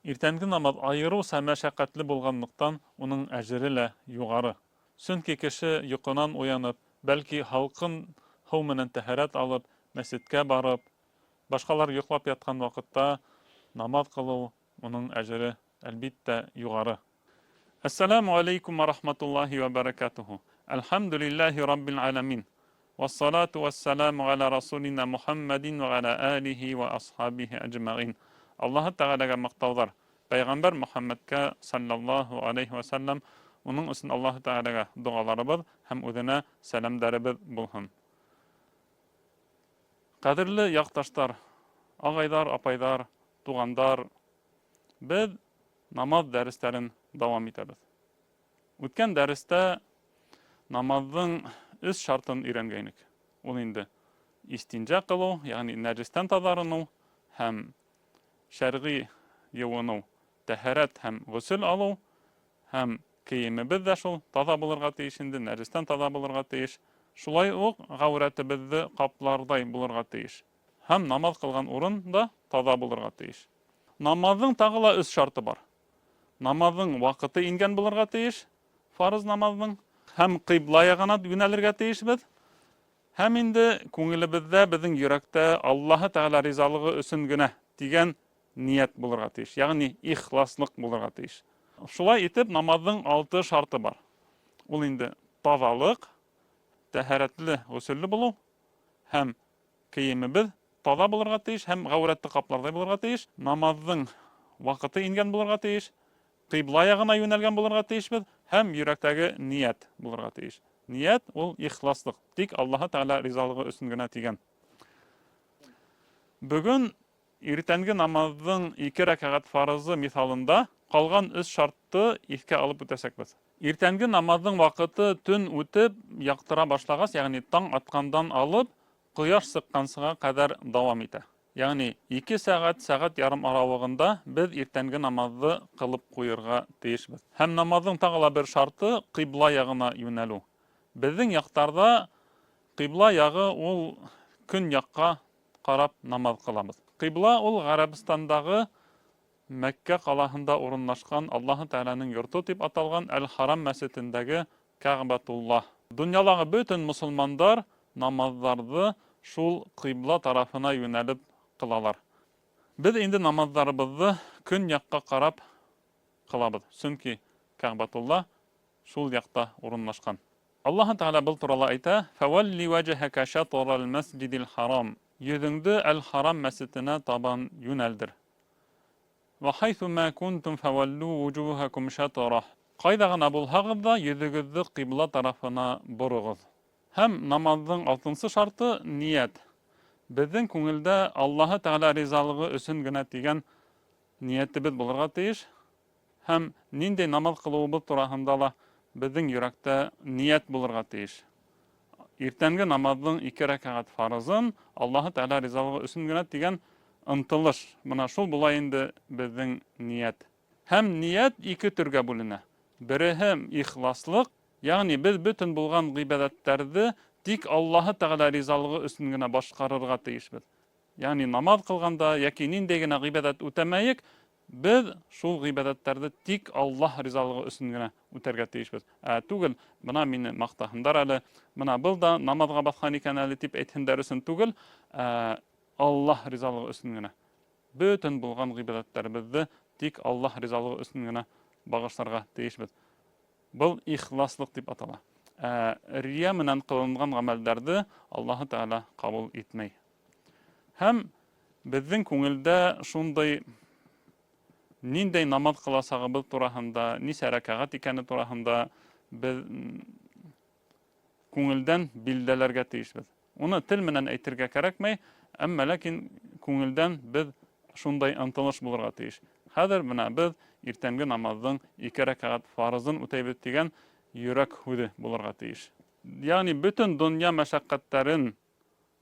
Иртәнге намаз айырыуса мәшәкатьле булганлыктан, уның әҗере лә югары. Сөнки кеше йокынан уянып, бәлки халкын һыу менән тәһарәт алып, мәсҗедкә барып, башкалар йоклап яткан вакытта намаз кылу, уның әҗере әлбиттә югары. Ассаламу алейкум ва рахматуллахи ва баракатуху. Алхамдулиллахи раббил аламин. Вассалату вассаламу аля расулина Мухаммадин ва аля алихи ва асхабихи аджмаин. Аллаһы Тәгаләгә мактаулар. Пәйгамбәр Мөхәммәдкә саллаллаһу алейхи ва саллям, уның өчен Аллаһы Тәгаләгә дугаларыбыз һәм үзенә сәламдарыбыз булһын. Кадерле якташлар, агайлар, апайлар, тугандар, без намаз дәресләрен дәвам итәбез. Үткән дәрестә намазның 3 шартын өйрәнгәйнек. Ул инде истинҗа кылу, ягъни нәҗестән тазарыну һәм шәргый юыну, тәһарәт һәм гусл алу һәм киемебез дә шул таза булырга тиеш инде, нәҗестән таза булырга тиеш. Шулай ук гауратыбызны каплардай булырга тиеш. Һәм намаз кылган урын да таза булырга тиеш. Намазның тагы ла 3 шарты бар. Намазның вакыты ингән булырга тиеш, фарыз намазның, һәм кыйбла ягына юнәлергә тиешбез. Һәм инде күңелебездә, безнең йөрәктә Аллаһы Тәгалә ризалыгы өчен генә дигән ният булырга тиеш, ягъни ихласлык булырга тиеш. Шулай итеп, намазның 6 шарты бар. Ул инде тазалык, тәһарәтле, гусыллы булу, һәм киемебез таза булырга тиеш, һәм гауратты каплардай булырга тиеш. Намазның вакыты ингән булырга тиеш, кыйбла ягына юнәлгән булырга тиешбез, һәм йөрәктәге ният булырга тиеш. Ният ул ихласлык, тик Аллаһы Тәгалә ризалыгы өчен генә тигән. Бүген иртәнге намазның 2 рәкъәгать фарызы мисалында калган 3 шартты искә алып үтәсәкбез. Иртәнге намазның вакыты төн үтеп яктыра башлагач, ягъни таң аткандан алып кояш сыккансыга кадәр дәвам итә. Ягъни 2 сәгать, сәгать ярым аралыгында без иртәнге намазны кылып куярга тиешбез. Һәм намазның тагы ла бер шарты кыйбла ягына юнәлү. Безнең яктарда кыйбла ягы ул көн якка карап намаз кылабыз. Кыйбла ул Гарәбистандагы Мәккә калаһында урынлашкан Аллаһы Тәгаләнең йорты дип аталган Әл-Харам мәсҗидендәге Кәгъбәтуллаһ. Дөньядагы бөтен мусулмандар намазларны шул кыйбла тарафына юнәлеп кылалар. Без инде намазларыбызны көн якка карап кылабыз. Чөнки Кәгъбәтуллаһ шул якта урынлашкан. Аллаһы Тәгалә был турында әйтә: "Фавалли ваҗһака шатрал масҗидил харам." Йөзеңде Әл-Харам мәсҗиденә табан юнәлдер. Ва хайсу ма кунтум фаваллу вуҗухакум шатрах. Кайда гына булһагыз да йөзегезне кыйбла тарафына борыгыз. Һәм намазның 6-нчы шарты ният. Безнең күңелдә Аллаһы Тәгалә ризалыгы өчен генә тигән ниятебез булырга тиеш. Һәм нинди намаз кылуыбыз турасында ла безнең йөрәктә ният булырга тиеш. Иртәнге намазның 2 рәкъәгать фарызын Аллаһы Тәгалә ризалыгы өчен генә тигән ынтылыш. Менә шул була инде безнең ният. Һәм ният 2 төргә бүленә. Береһе ихласлык, ягъни без бөтен булган гыйбадәтләрне тик Аллаһы Тәгалә ризалыгы өчен генә башкарырга тиешбез. Ягъни намаз кылганда яки нинди генә гыйбадәт үтәмәйек, без шул гыйбадәтләрне тик Аллаһ ризалыгы өчен генә үтәргә тиешбез. Түгел, менә мине мактаһындар әле, менә был да намазга баскан икән әле дип әйтһеннәр өчен түгел, Аллаһ ризалыгы өчен генә. Бөтен булган гыйбадәтләребезне тик Аллаһ ризалыгы өчен генә багышларга тиешбез. Бұл ихласлык дип атала. Рия менән кылынган гамәлләрне Аллаһы Тәгалә кабул итмәй. Һәм безнең күңелдә шундый ниндәй намаз кыласагыбыз турасында, ничә рәкъәгать икәне турасында без күңелдән билдәләргә тиешбез. Уны тел менән әйтергә кирәкмәй, әмма ләкин күңелдән без шундай ынтылыш булырга тиеш. Хәзер менә без иртәнге намазның 2 рәкъәгать фарызын үтәйбез дигән йөрәк хүзе булырга тиеш. Ягъни бөтен дөнья мәшәкатьләрен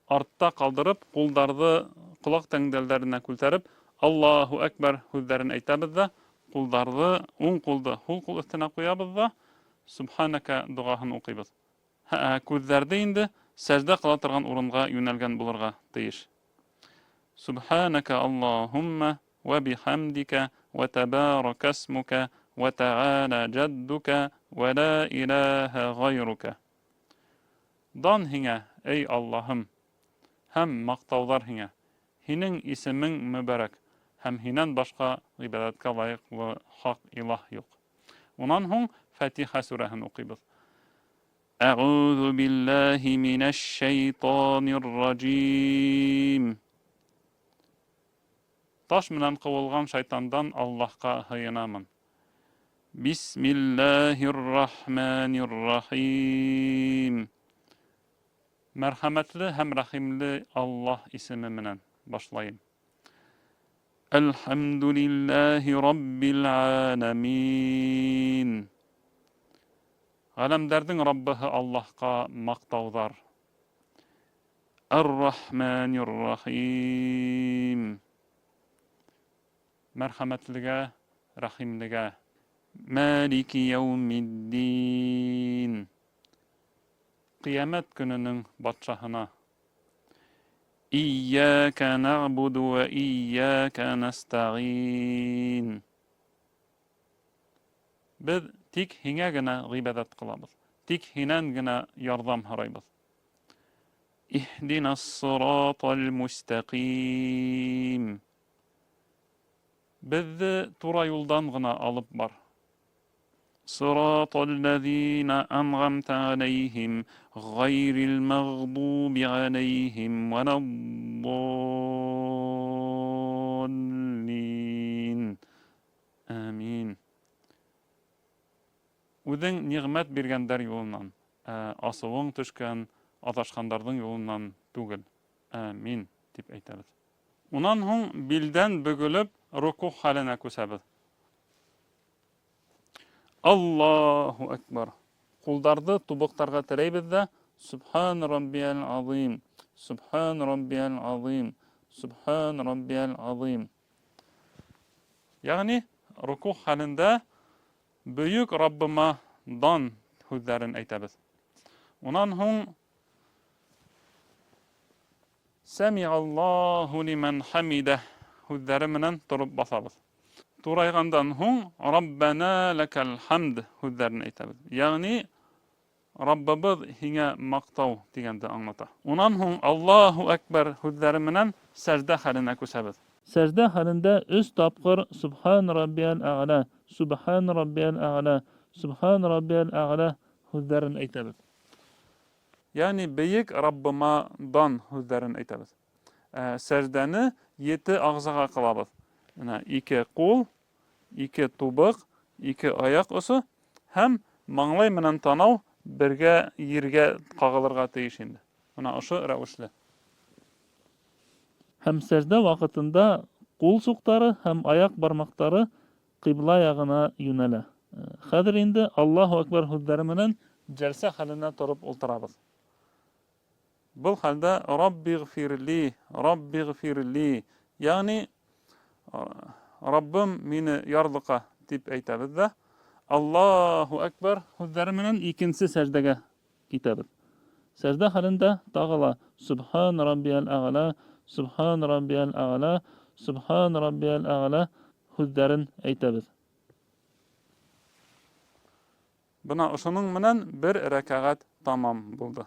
артта калдырып, кулларны кулак тәңдәлләренә күтәреп, Аллаһу әкбәр сүзләрен әйтәбез дә, кулларны уң кулды һул кул өстенә куябыз да, Субханака дугаһын укыйбыз. Күзләрне инде сәҗдә кыла торган урынга юнәлгән булырга тиеш. Субханака Аллаһумма ва бихамдика وتبارك اسمك وتعالى جدك ولا إله غيرك. Dan hingə, ey Allahım, həm maqtavlar hingə, hinin ismin mübarək, həm hinən başqa ibadətkə layiqlı haq ilah yox. Ondan hoň Fatiha surəһini oquyubuz. Əûzu billahi minəşşeytanirracim. Taş menən qıvılğan şeytandan Allahqa hıyınamın. Bismillahirrahmanirrahim. Mərhəmətli həm rəhimli Allah ismi menən başlayım. Elhamdülillahi Rabbil alemin. Aləmlərin Rabbihi Allahqa maqtavlar. Ar-Rahmanir-Rahim. Mərhəmətliyə, rəhimliyə. Maliki yevmiddin. Qiyamət gününün batşahına. İyyâke na'budu ve iyyâke nesta'in. Biz tik hingə gənə ibadat qılabız. Tik hinən gənə yardım haraybız. İhdinas sıratal mustaqim. Bizi tura yoldan gına alıp bar. Sıratallezîne en'amte aleyhim gayril mağdubi aleyhim veleddallin. Amin. Үзең ниғмәт биргәндәр юлынан, асылың төшкән адашкандардың юлынан түгел. Амин дип әйтәбез. Унан һуң билдән бөгелеп руку халенә күсәбез. Аллаху акбар. Кулдарды тубыктарга терәйбез дә Субхан раббиял азим, Субхан раббиял азим, Субхан раббиял азим. Ягъни руку халендә Büyük Rabbima dan hüzlərin eytəbiz. Ondan hoň Semiallahu limen hamidah hüzləri menən turup basabız. Turayğandan hoň Rabbana lekal hamd hüzlərini eytəbiz. Ягъни Rabbimiz hiňe maqtaw digende anlata. Ondan hoň Allahu akbar hüzləri menən səcdə haline kösəbiz. Səcdə halında 3 tapqır Subhan rabbiyal a'la, Subhan rabbiyal a'la, Subhan rabbiyal a'la hüzlərini eytəbiz. Yani beyik Rabbima dan hüzlərini eytəbiz. Səcdəni 7 ağzağa qılabız. Yani 2 qol, 2 tubıq, 2 ayaq usu, həm mаңлай менән танау бергә йергә кагылырга тиеш инде. Менә ошо рәвешле. Һәм сәждә вакытында кул суктары һәм аяк бармактары кыйбла ягына юнәлә. Хәзер инде Аллаһу акбар хәзләре менән җәлсә хәленә торып ултырабыз. Бұл хәлдә Раббигфирли, ягъни Раббым мине ярлыка дип әйтәбез дә Аллаһу акбар хәзләре менән икенче сәждәгә китәбез. Сәждә хәлендә тагыла Субхан раббиял а'ла, Subhan rabbiyal a'la, Subhan rabbiyal a'la hüzlərin eytəbiz. Buna uşunun menən bir rəkağat tamam buldu.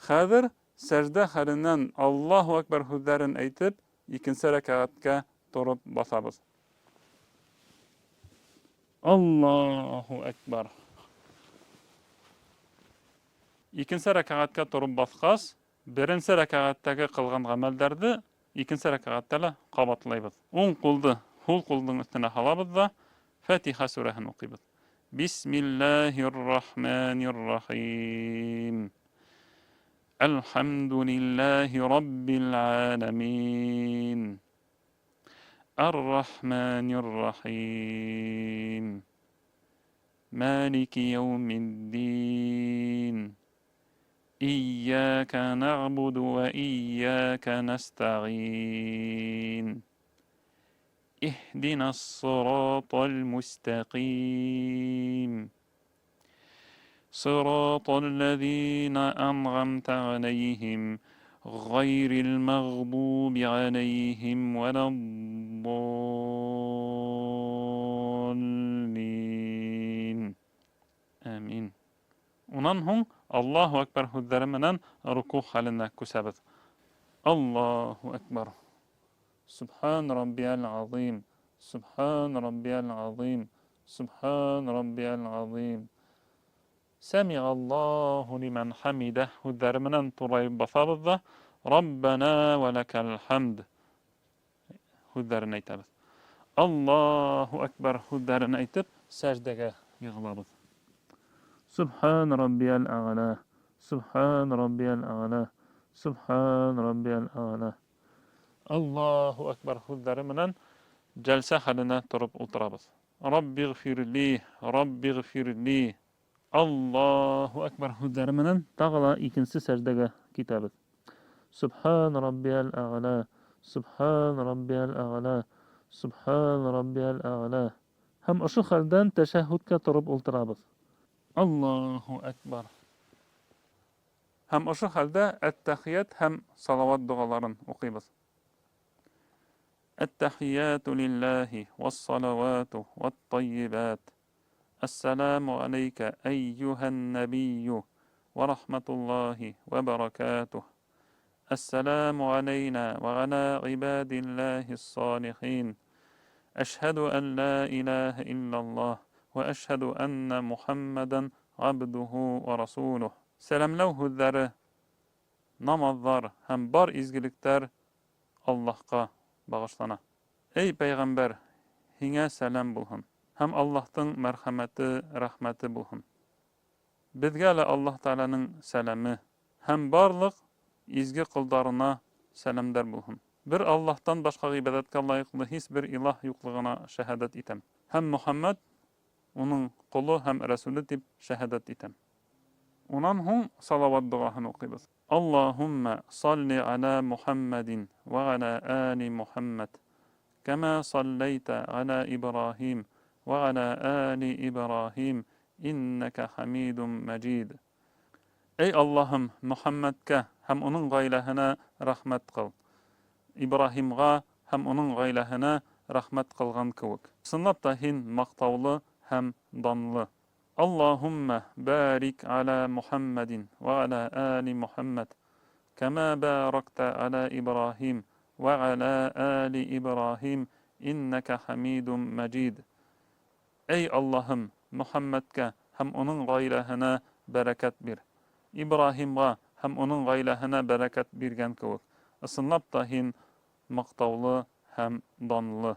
Xəzir səcdə xəlindən Allahu akbar hüzlərin eytib, ikinci rəkağatga turup basabız. Allahu akbar. İkinci rəkağatga turup basqas, birinci rəkağatdagi qılğan əməllərdi ikinci rəkağatda la qabatlıyız. 10 quldu, hul quldun üstünə halabız da Fatiha surəsini oquyubuz. Bismillahirrahmanirrahim. Elhamdülillahi Rabbil alemin. Ar-Rahmanir-Rahim. Maliki yevmiddin. İyyâke na'budu ve iyyâke nesta'in. İhdinas sıratal mustaqim. Sıratallezîne en'amte aleyhim gayril mağdubi aleyhim veleddallin. Унан һуң Аллаһу акбар һүҙҙәре менән руку хәленә күсәбез. Аллаһу акбар. Субхан раббиял азим. Субхан раббиял азим. Субхан раббиял азим. Сами Аллаһу лиман хамида һүҙҙәре менән турай баҫабыҙ ҙа Раббана ва лакал хамд һүҙҙәрен әйтәбеҙ. Аллаһу акбар һүҙҙәрен әйтеп, сәждәгә йығылабыҙ. Субхан раббиял аъла. Субхан раббиял аъла. Субхан раббиял аъла. Аллаһу акбар һүҙҙәре менән джәлсә хәленә тороп ултырабыҙ. Раббиғфирли, Раббиғфирли. Аллаһу акбар һүҙҙәре менән тағы ла икенсе сәждәгә китәбеҙ. Субхан раббиял аъла. Субхан раббиял аъла. Субхан раббиял аъла. Һәм ошо хәлдән тәшәһһүдкә тороп ултырабыҙ. Аллаһу акбар. Һәм ошо хәлдә әт-тәхият һәм салават дуғаларын уҡыйбыҙ. التحيات لله والصلوات والطيبات السلام عليك أيها النبي ورحمة الله وبركاته السلام علينا وعلى عباد الله الصالحين أشهد أن لا إله إلا الله وأشهد أن محمدا عبده ورسوله Сәләмләү һүҙҙәре, намаҙҙар һәм бар изгелектәр Аллаһҡа бағышлана. Эй пәйғәмбәр, һиңә сәләм булһын, һәм Аллаһтың мәрхәмәте, рәхмәте булһын. Беҙгә лә Аллаһ Тәғәләнең сәләме һәм барлыҡ изге ҡолдарына сәләмдәр булһын. Бер Аллаһтан башҡа ғибәҙәткә лайыҡлы һис бер илаһ юҡлығына шәһәдәт итәм. Һәм Мөхәммәд уның ҡоло һәм рәсүле тип шәһәдәт итәм. Унан һуң салават дуғаһын уҡыйбыҙ. Аллаһумма салли ала Мухаммадин ва ала али Мухаммад. Кама саллайта ала Ибрахим ва ала али Ибрахим. Иннака хамидум маджид. Эй Аллаһым, Мухаммадка һәм уның ғаиләһенә рәхмәт ҡыл. Ибрахимға һәм уның ғаиләһенә рәхмәт ҡылған кеүек. Ысынлап та һин маҡтаулы һәм данлы. Аллаһумма барик ала Мухаммадин ва ала али Мухаммад. Кама баракта ала Ибрахим ва ала али Ибрахим. Иннака хамидум маджид. Эй Аллаһым, Мухаммадка һәм уның ғаиләһенә бәрәкәт бир. Ибрахимға һәм уның ғаиләһенә бәрәкәт биргән кеүек. Ысынлап та һин маҡтаулы һәм данлы.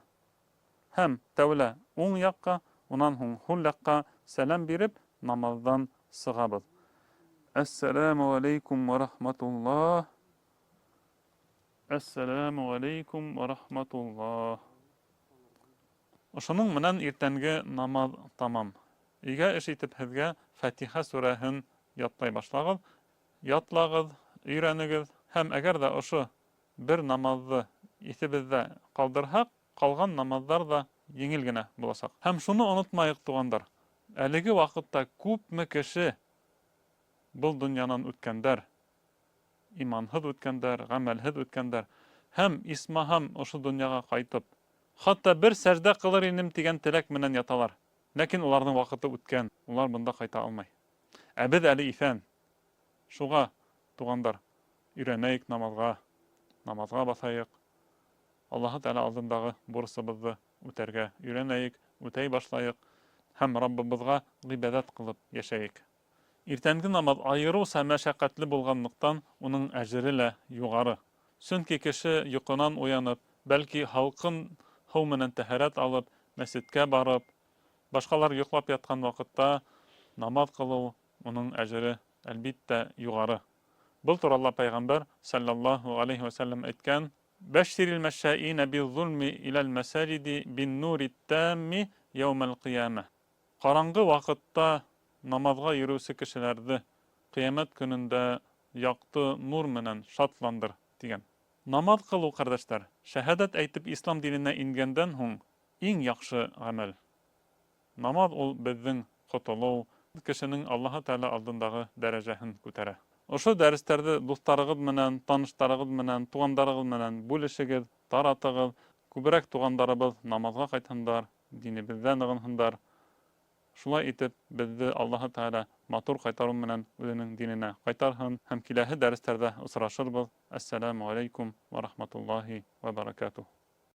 Һәм тәүлә уң яҡҡа, унан һуң һул яҡҡа сәләм биреп, намаҙҙан сығабыҙ. Әссәләму алейкум ва рахматуллах. Әссәләму алейкум ва рахматуллах. Ошоноң менән иртәнге намаҙ тамам. Өйгә эш итеп һеҙгә Фәтиха сүрәһен яттай башлағыҙ, ятлағыҙ, өйрәнегеҙ. Һәм әгәр ҙә ошо бер намаҙҙы иҫебеҙҙә ҡалдырһаҡ, ҡалған намаҙҙар ҙа еңел генә буласаҡ. Һәм шуны онотмайыҡ, туғандар. Әлеге ваҡытта күпме кеше был донъянан үткәндәр, иманһыҙ үткәндәр, ғәмәлһеҙ үткәндәр, һәм исмаһам ошо донъяға ҡайтып, хатта бер сәждә ҡылыр инем тигән теләк менән яталар. Ләкин уларҙың ваҡыты үткән, улар бында ҡайта алмай. Ә беҙ әле иҫән. Шуға, туғандар, өйрәнәйек намаҙға баҫайыҡ. Аллаһы Тәғәлә алдындағы бурысыбыҙҙы үтәргә өйрәнәйек, үтәй башлайыҡ һәм Раббыбыҙға ғибәҙәт ҡылып йәшәйек. Иртәнге намаҙ айырыуса мәшәҡәтле булғанлыҡтан, уның әжере лә юғары. Сөнки кеше йоҡонан уянып, бәлки һалҡын һыу менән тәһәрәт алып, мәсеткә барып, башҡалар йоҡлап ятҡан ваҡытта намаҙ ҡылыу, уның әжере әлбиттә юғары. Был турала Пәйғәмбәр саллаллаһу алейхи ва сәлләм әйткән: «Бәшширил мәшшәኢне биз-зулми иләл мәсәҗиди бин-нури тәмми яумал ҡиямә». Ҡараңғы ваҡытта намаҙға йөрөүсе кешеләрҙе ҡиәмәт көнөндә яҡты нур менән шатландыр тигән. Намаҙ ҡылыу, ҡәрҙәштәр, шәһәдәт әйтеп ислам диненә ингәндән һуң иң яҡшы ғәмәл. Намаҙ ул беҙҙең ҡотолоу, кешенең Аллаһы Тәғәлә алдындағы дәрәжәһен күтәрә. Ошо дәрестәрҙе дуҫтарығыҙ менән, таныштарығыҙ менән, туғандарығыҙ менән бүлешегеҙ, таратығыҙ. Күберәк туғандарыбыҙ намаҙға ҡайтһындар, динебеҙҙә нығынһындар. Шулай итеп, безне Аллаһ Тәгалә матур кайтару менән үзенең диненә кайтарһын һәм киләһе дәресләрдә очрашырбыз. Ассаламу алейкум ва рахматуллаһи ва баракатуһ.